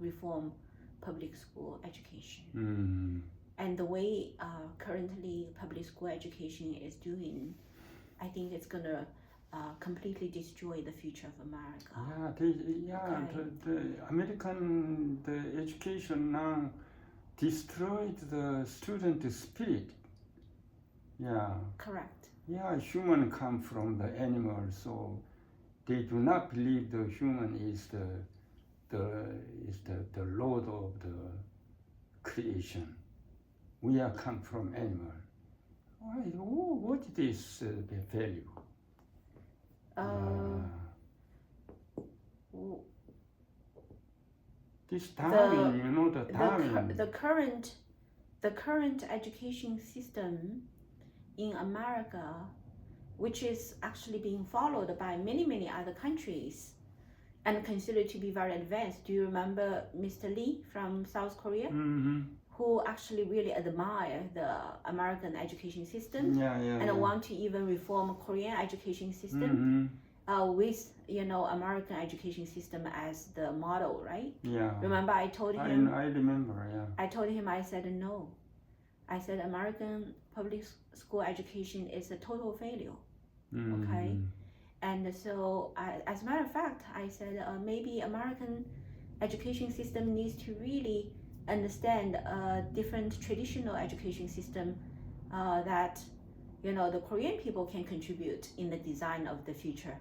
reform public school education. Mm. And the way currently public school education is doing, I think it's gonna completely destroy the future of America. Yeah, the American education now destroyed the student spirit. Yeah. Correct. Yeah, human come from the animal, so they do not believe the human is the lord of the creation. We are come from animal. What is the value? This Darwin, the Darwin. The current education system in America, which is actually being followed by many other countries and considered to be very advanced. Do you remember Mr. Lee from South Korea? Mm-hmm. Who actually really admire the American education system and want to even reform Korean education system with American education system as the model, right? Yeah. Remember I told him. I remember. Yeah. I told him, I said no. I said American public school education is a total failure. Okay. And so, as a matter of fact, I said maybe American education system needs to really understand a different traditional education system that the Korean people can contribute in the design of the future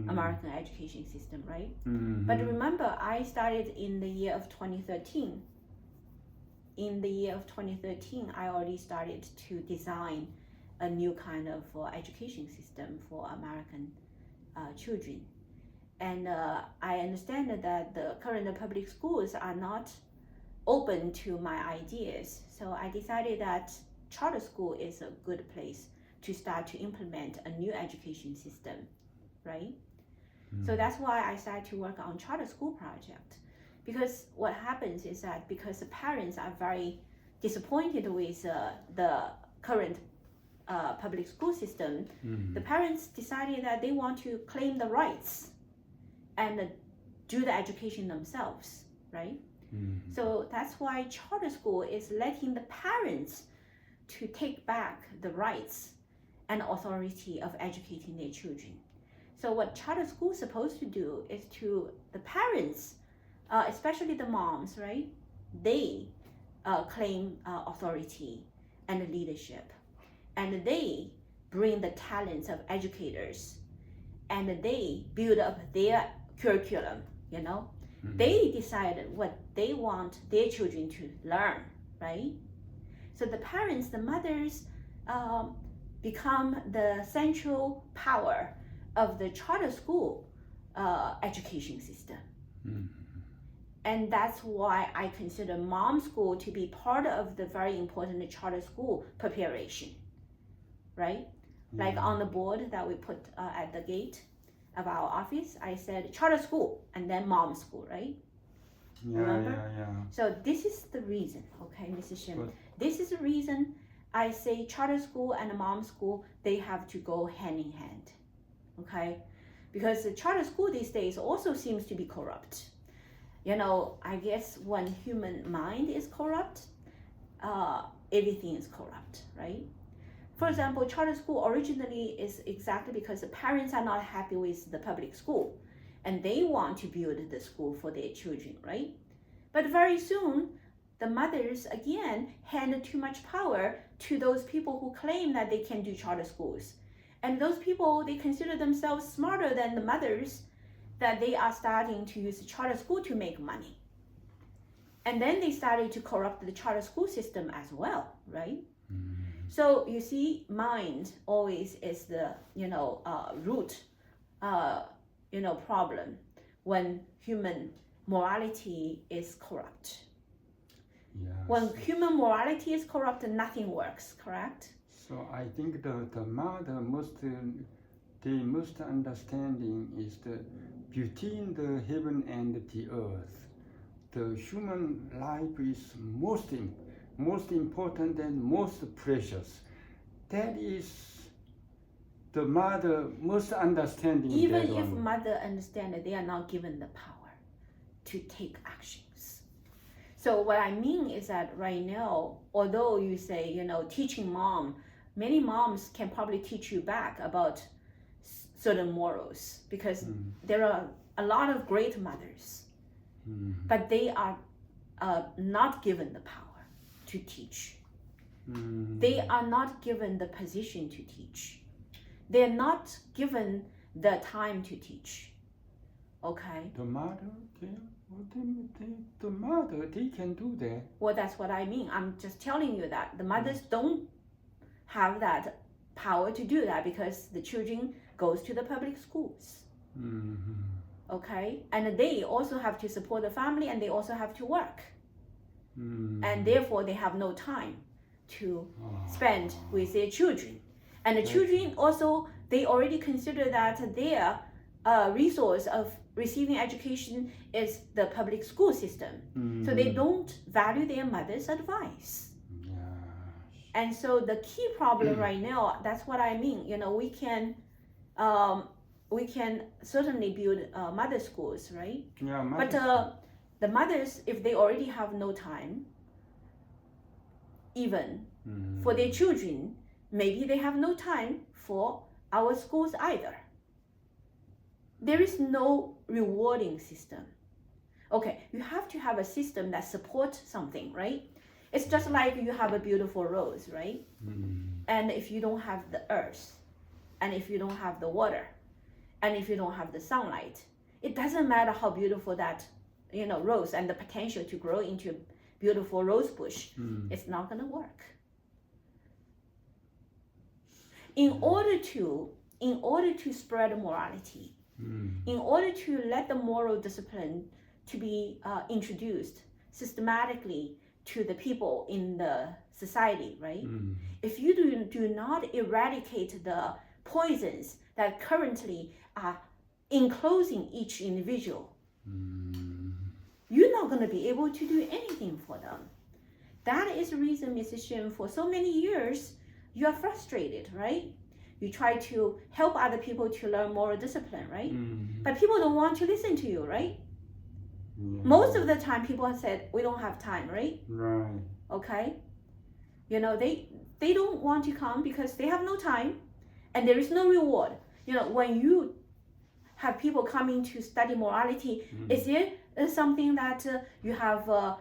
American education system, right? But remember, I started in the year of 2013. In the year of 2013, I already started to design a new kind of education system for American children. And I understand that the current public schools are not open to my ideas. So I decided that charter school is a good place to start to implement a new education system, right? So that's why I started to work on charter school project. Because what happens is that because the parents are very disappointed with the current public school system, the parents decided that they want to claim the rights and do the education themselves, right? So that's why charter school is letting the parents to take back the rights and authority of educating their children. So what charter school is supposed to do is to the parents, especially the moms, right? They claim authority and leadership, and they bring the talents of educators, and they build up their curriculum, They decide what they want their children to learn, right? So the parents, the mothers, become the central power of the charter school education system. And that's why I consider mom school to be part of the very important charter school preparation, right? Like on the board that we put at the gate of our office, I said charter school and then mom school, right? Remember? So this is the reason, okay, Mrs. Shim. This is the reason I say charter school and mom school, they have to go hand in hand, okay? Because the charter school these days also seems to be corrupt. I guess when human mind is corrupt, everything is corrupt, right? For example, charter school originally is exactly because the parents are not happy with the public school and they want to build the school for their children, right? But very soon, the mothers again hand too much power to those people who claim that they can do charter schools. And those people, they consider themselves smarter than the mothers, that they are starting to use the charter school to make money. And then they started to corrupt the charter school system as well, right? So you see, mind always is the root problem when human morality is corrupt. When human morality is corrupt, nothing works, correct? So I think the mother most understanding is the between the heaven and the earth. The human life is most important and most precious. That is the mother most understanding. Even if mother understand that they are not given the power to take actions. So what I mean is that right now, although you say, teaching mom, many moms can probably teach you back about certain morals because there are a lot of great mothers, but they are not given the power to teach. They are not given the position to teach. They're not given the time to teach. Okay? The mother, the mother, they can do that. Well, that's what I mean. I'm just telling you that the mothers don't have that power to do that because the children goes to the public schools. Okay? And they also have to support the family and they also have to work. And therefore they have no time to spend with their children. And the children also, they already consider that their resource of receiving education is the public school system. So they don't value their mother's advice. And so the key problem right now, that's what I mean. We can certainly build mother schools, right? Yeah, but the mothers, if they already have no time, even for their children, maybe they have no time for our schools either. There is no rewarding system. Okay, you have to have a system that supports something, right? It's just like you have a beautiful rose, right? And if you don't have the earth, and if you don't have the water, and if you don't have the sunlight, it doesn't matter how beautiful that rose and the potential to grow into a beautiful rose bush, it's not going to work. In order to spread morality, in order to let the moral discipline to be introduced systematically to the people in the society, right? If you do not eradicate the poisons that currently are enclosing each individual, you're not going to be able to do anything for them. That is the reason, Mrs. Shin, for so many years, you are frustrated, right? You try to help other people to learn moral discipline, right? But people don't want to listen to you, right? Most of the time, people have said, we don't have time, right? Right. Okay? They don't want to come because they have no time and there is no reward. When you have people coming to study morality, is there something that you have, a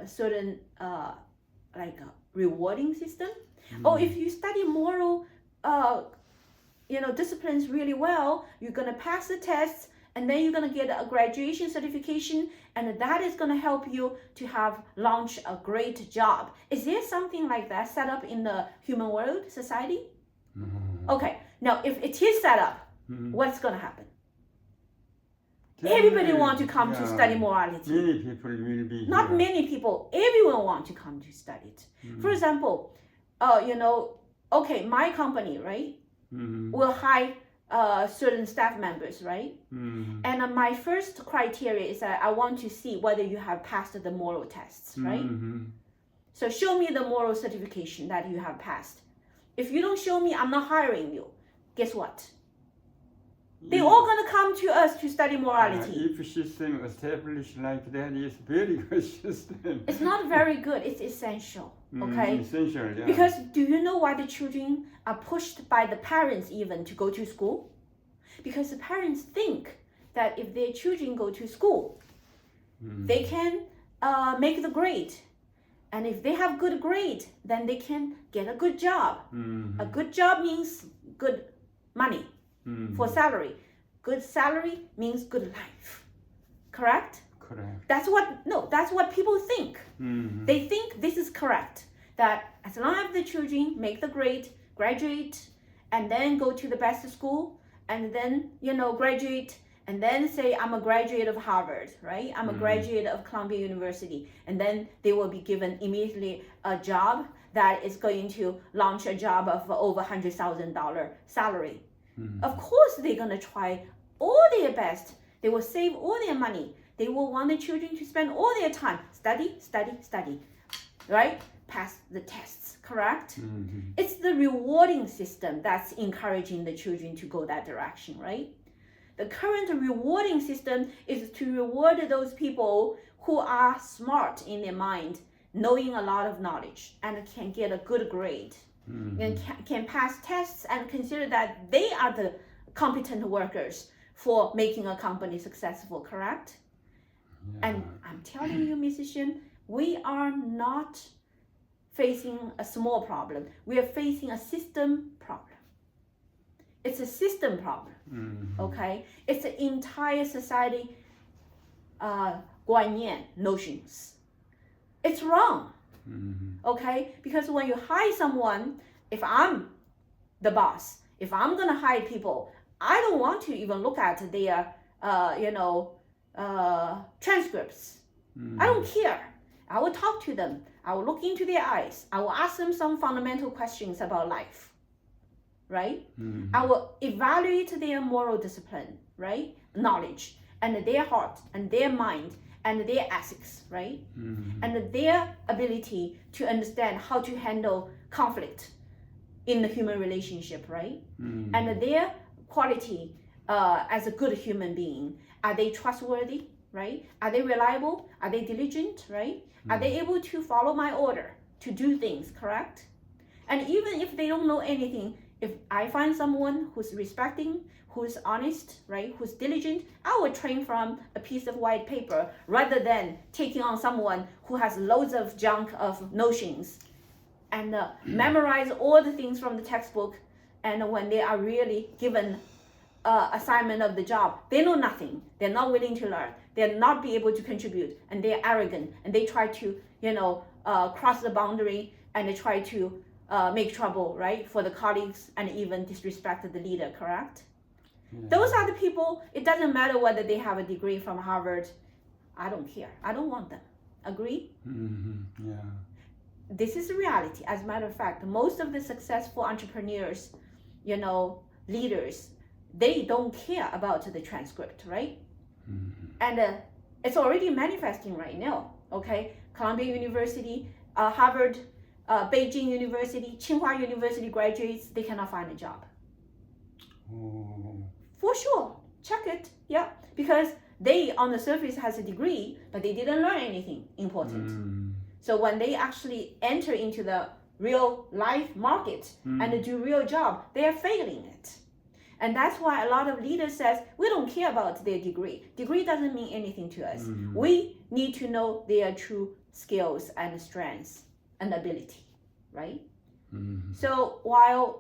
certain rewarding system? Or if you study moral, disciplines really well, you're going to pass the tests and then you're going to get a graduation certification and that is going to help you to launch a great job. Is there something like that set up in the human world society? Okay, now if it is set up, what's going to happen? Everybody wants to come to study morality. Many people will be Not here. many people, everyone wants to come to study it. For example, my company, right, will hire certain staff members, right? And my first criteria is that I want to see whether you have passed the moral tests, right? So show me the moral certification that you have passed. If you don't show me, I'm not hiring you. Guess what? They're all going to come to us to study morality. If system established like that, it's very good system. It's not very good. It's essential. Okay? Essential, yeah. Because do you know why the children are pushed by the parents even to go to school? Because the parents think that if their children go to school, they can make the grade. And if they have good grade, then they can get a good job. A good job means good money for salary. Good salary means good life. Correct? Correct. That's what people think. They think this is correct. That as long as the children make the grade, graduate, and then go to the best school, and then, graduate, and then say, I'm a graduate of Harvard, right? I'm a graduate of Columbia University. And then they will be given immediately a job that is going to launch a job of over $100,000 salary. Of course, they're going to try all their best. They will save all their money. They will want the children to spend all their time. Study, study, study, right? Pass the tests, correct? It's the rewarding system that's encouraging the children to go that direction, right? The current rewarding system is to reward those people who are smart in their mind, knowing a lot of knowledge, and can get a good grade, and can pass tests and consider that they are the competent workers for making a company successful, correct? Yeah. And I'm telling you, Mrs. Shin, we are not facing a small problem. We are facing a system problem. It's a system problem, okay? It's the entire society 观念 notions. It's wrong, okay? Because when you hire someone, if I'm the boss, if I'm gonna hire people, I don't want to even look at their, transcripts. I don't care. I will talk to them. I will look into their eyes. I will ask them some fundamental questions about life, right? I will evaluate their moral discipline, right? Knowledge, and their heart, and their mind, and their ethics, right? And their ability to understand how to handle conflict in the human relationship, right? And their quality as a good human being. Are they trustworthy, right? Are they reliable? Are they diligent, right? Are they able to follow my order to do things, correct? And even if they don't know anything, if I find someone who's respecting, who's honest, right, who's diligent, I will train from a piece of white paper rather than taking on someone who has loads of junk of notions and memorize all the things from the textbook. And when they are really given assignment of the job, they know nothing. They're not willing to learn. They're not be able to contribute, and they're arrogant, and they try to, cross the boundary, and they try to make trouble, right, for the colleagues, and even disrespect the leader, correct? Those are the people. It doesn't matter whether they have a degree from Harvard. I don't care. I don't want them. Agree? Yeah. This is reality. As a matter of fact, most of the successful entrepreneurs, leaders, they don't care about the transcript, right? And it's already manifesting right now, okay? Columbia University, Harvard, Beijing University, Tsinghua University graduates, they cannot find a job. For sure, check it, yeah. Because they, on the surface, has a degree, but they didn't learn anything important. So when they actually enter into the real life market and do real job, they are failing it. And that's why a lot of leaders says, we don't care about their degree. Degree doesn't mean anything to us. We need to know their true skills and strengths and ability, right? So while,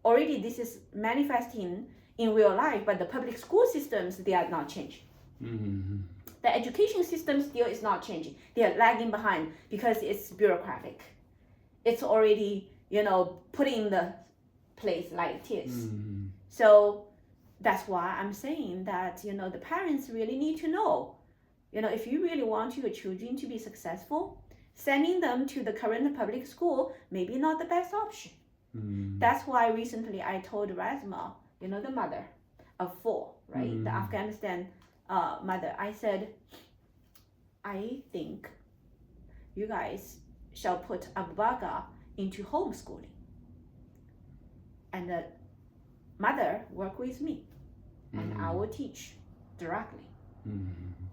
already this is manifesting in real life, but the public school systems, they are not changing. The education system still is not changing. They are lagging behind because it's bureaucratic. It's already, put in the place like it is. So that's why I'm saying that, the parents really need to know, if you really want your children to be successful, sending them to the current public school may be not the best option. That's why recently I told Razma, the mother of 4, right? The Afghanistan mother. I said, I think you guys shall put Abu Bakr into homeschooling. And the mother work with me, and I will teach directly.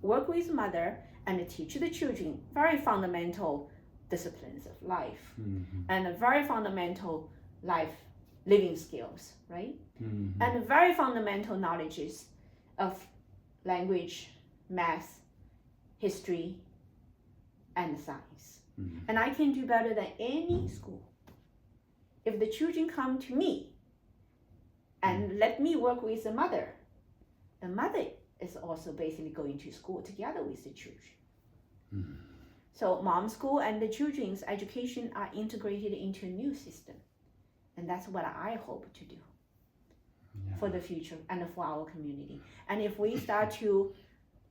Work with mother and teach the children very fundamental disciplines of life and very fundamental life living skills, right? And very fundamental knowledges of language, math, history, and science. And I can do better than any school. If the children come to me and let me work with the mother is also basically going to school together with the children. So mom school and the children's education are integrated into a new system. And that's what I hope to do for the future and for our community. And if we start to,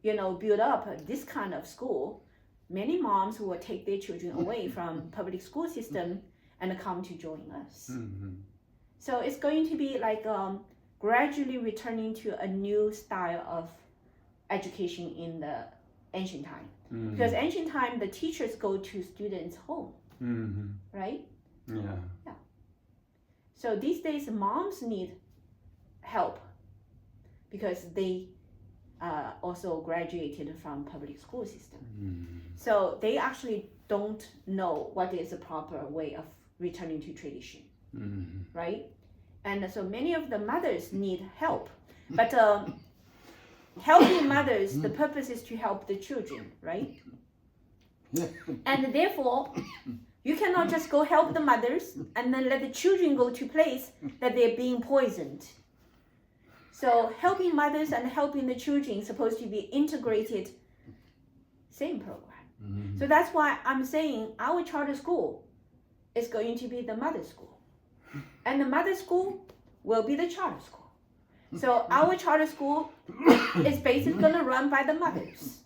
build up this kind of school, many moms will take their children away from public school system and come to join us. So it's going to be like gradually returning to a new style of education in the ancient time. Because ancient time, the teachers go to students' home, right? Yeah. So these days, moms need help because they also graduated from public school system. So they actually don't know what is the proper way of returning to tradition, right? And so many of the mothers need help, but helping mothers, the purpose is to help the children, right? And therefore, you cannot just go help the mothers and then let the children go to place that they're being poisoned. So helping mothers and helping the children is supposed to be integrated, same program. So that's why I'm saying our charter school is going to be the mother school. And the mother school will be the charter school. So our charter school is basically going to run by the mothers.